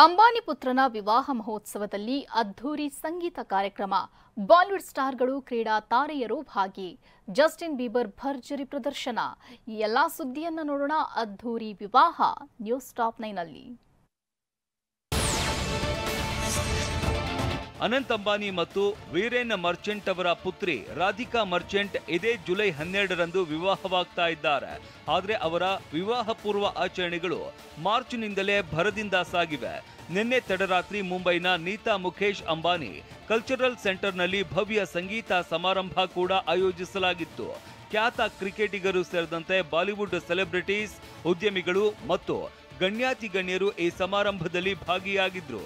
ಅಂಬಾನಿ ಪುತ್ರನ ವಿವಾಹ ಮಹೋತ್ಸವದಲ್ಲಿ ಅದ್ಧೂರಿ ಸಂಗೀತ ಕಾರ್ಯಕ್ರಮ. ಬಾಲಿವುಡ್ ಸ್ಟಾರ್ಗಳು, ಕ್ರೀಡಾ ತಾರೆಯರು ಭಾಗಿ. ಜಸ್ಟಿನ್ ಬೀಬರ್ ಭರ್ಜರಿ ಪ್ರದರ್ಶನ. ಈ ಎಲ್ಲಾ ಸುದ್ದಿಯನ್ನ ನೋಡೋಣ ಅದ್ಧೂರಿ ವಿವಾಹ ನ್ಯೂಸ್ ಟಾಪ್ 9 ನಲ್ಲಿ. ಅನಂತ್ ಅಂಬಾನಿ ಮತ್ತು ವೀರೇನ್ ಮರ್ಚೆಂಟ್ ಅವರ ಪುತ್ರಿ ರಾಧಿಕಾ ಮರ್ಚೆಂಟ್ ಇದೇ ಜುಲೈ 12ರಂದು ವಿವಾಹವಾಗ್ತಾ ಇದ್ದಾರೆ. ಆದರೆ ಅವರ ವಿವಾಹ ಪೂರ್ವ ಆಚರಣೆಗಳು ಮಾರ್ಚ್ನಿಂದಲೇ ಭರದಿಂದ ಸಾಗಿವೆ. ನಿನ್ನೆ ತಡರಾತ್ರಿ ಮುಂಬೈನ ನೀತಾ ಮುಖೇಶ್ ಅಂಬಾನಿ ಕಲ್ಚರಲ್ ಸೆಂಟರ್ನಲ್ಲಿ ಭವ್ಯ ಸಂಗೀತ ಸಮಾರಂಭ ಕೂಡ ಆಯೋಜಿಸಲಾಗಿತ್ತು. ಖ್ಯಾತ ಕ್ರಿಕೆಟಿಗರು ಸೇರಿದಂತೆ ಬಾಲಿವುಡ್ ಸೆಲೆಬ್ರಿಟೀಸ್, ಉದ್ಯಮಿಗಳು ಮತ್ತು ಗಣ್ಯಾತಿ ಗಣ್ಯರು ಈ ಸಮಾರಂಭದಲ್ಲಿ ಭಾಗಿಯಾಗಿದ್ರು.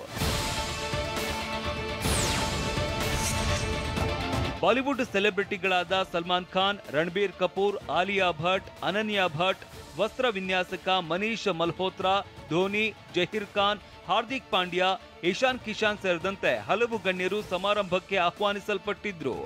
ಬಾಲಿವುಡ್ ಸೆಲೆಬ್ರಿಟಿಗಳಾದ ಸಲ್ಮಾನ್ ಖಾನ್, ರಣಬೀರ್ ಕಪೂರ್, ಆಲಿಯಾ ಭಟ್, ಅನನ್ಯಾ ಭಟ್, ವಸ್ತ್ರ ವಿನ್ಯಾಸಕ ಮನೀಶ್ ಮಲ್ಹೋತ್ರಾ, ಧೋನಿ, ಜಹೀರ್ ಖಾನ್, ಹಾರ್ದಿಕ್ ಪಾಂಡ್ಯ, ಇಶಾನ್ ಕಿಶನ್ ಸೇರಿದಂತೆ ಹಲವು ಗಣ್ಯರು ಸಮಾರಂಭಕ್ಕೆ ಆಹ್ವಾನಿಸಲ್ಪಟ್ಟಿದ್ರು.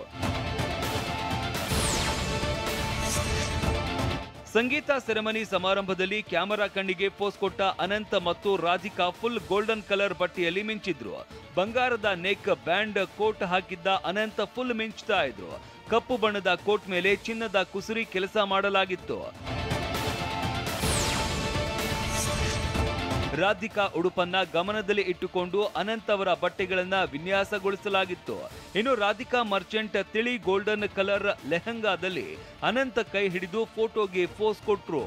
ಸಂಗೀತ ಸೆರೆಮನಿ ಸಮಾರಂಭದಲ್ಲಿ ಕ್ಯಾಮೆರಾ ಕಣ್ಣಿಗೆ ಪೋಸ್ ಕೊಟ್ಟ ಅನಂತ್ ಮತ್ತು ರಾಧಿಕಾ ಫುಲ್ ಗೋಲ್ಡನ್ ಕಲರ್ ಬಟ್ಟೆಯಲ್ಲಿ ಮಿಂಚಿದ್ರು. ಬಂಗಾರದ ನೆಕ್ ಬ್ಯಾಂಡ್ ಕೋಟ್ ಹಾಕಿದ್ದ ಅನಂತ್ ಫುಲ್ ಮಿಂಚ್ತಾ ಇದ್ರು. ಕಪ್ಪು ಬಣ್ಣದ ಕೋಟ್ ಮೇಲೆ ಚಿನ್ನದ ಕುಸುರಿ ಕೆಲಸ ಮಾಡಲಾಗಿತ್ತು. ರಾಧಿಕಾ ಉಡುಪನ್ನ ಗಮನದಲ್ಲಿ ಇಟ್ಟುಕೊಂಡು ಅನಂತ್ ಅವರ ಬಟ್ಟೆಗಳನ್ನ ವಿನ್ಯಾಸಗೊಳಿಸಲಾಗಿತ್ತು. ಇನ್ನು ರಾಧಿಕಾ ಮರ್ಚೆಂಟ್ ತಿಳಿ ಗೋಲ್ಡನ್ ಕಲರ್ ಲೆಹಂಗಾದಲ್ಲಿ ಅನಂತ್ ಕೈ ಹಿಡಿದು ಫೋಟೋಗೆ ಪೋಸ್ ಕೊಟ್ರು.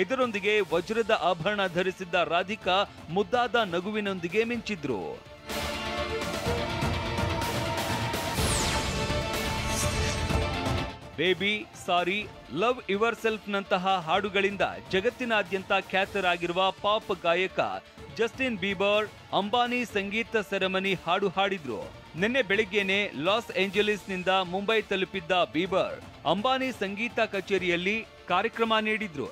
ಇದರೊಂದಿಗೆ ವಜ್ರದ ಆಭರಣ ಧರಿಸಿದ್ದ ರಾಧಿಕಾ ಮುದ್ದಾದ ನಗುವಿನೊಂದಿಗೆ ಮಿಂಚಿದ್ರು. Baby, sorry, love yourself ನಂತಹ ಹಾಡುಗಳಿಂದ ಜಗತ್ತಿನಾದ್ಯಂತ ಖ್ಯಾತರಾಗಿರುವ ಪಾಪ್ ಗಾಯಕ ಜಸ್ಟಿನ್ ಬೀಬರ್ ಅಂಬಾನಿ ಸಂಗೀತ ಸೆರೆಮನಿ ಹಾಡು ಹಾಡಿದ್ರು. ನಿನ್ನೆ ಬೆಳಿಗ್ಗೆನೆ ಲಾಸ್ ಏಂಜಲೀಸ್ನಿಂದ ಮುಂಬೈ ತಲುಪಿದ್ದ ಬೀಬರ್ ಅಂಬಾನಿ ಸಂಗೀತ ಕಚೇರಿಯಲ್ಲಿ ಕಾರ್ಯಕ್ರಮ ನೀಡಿದ್ರು.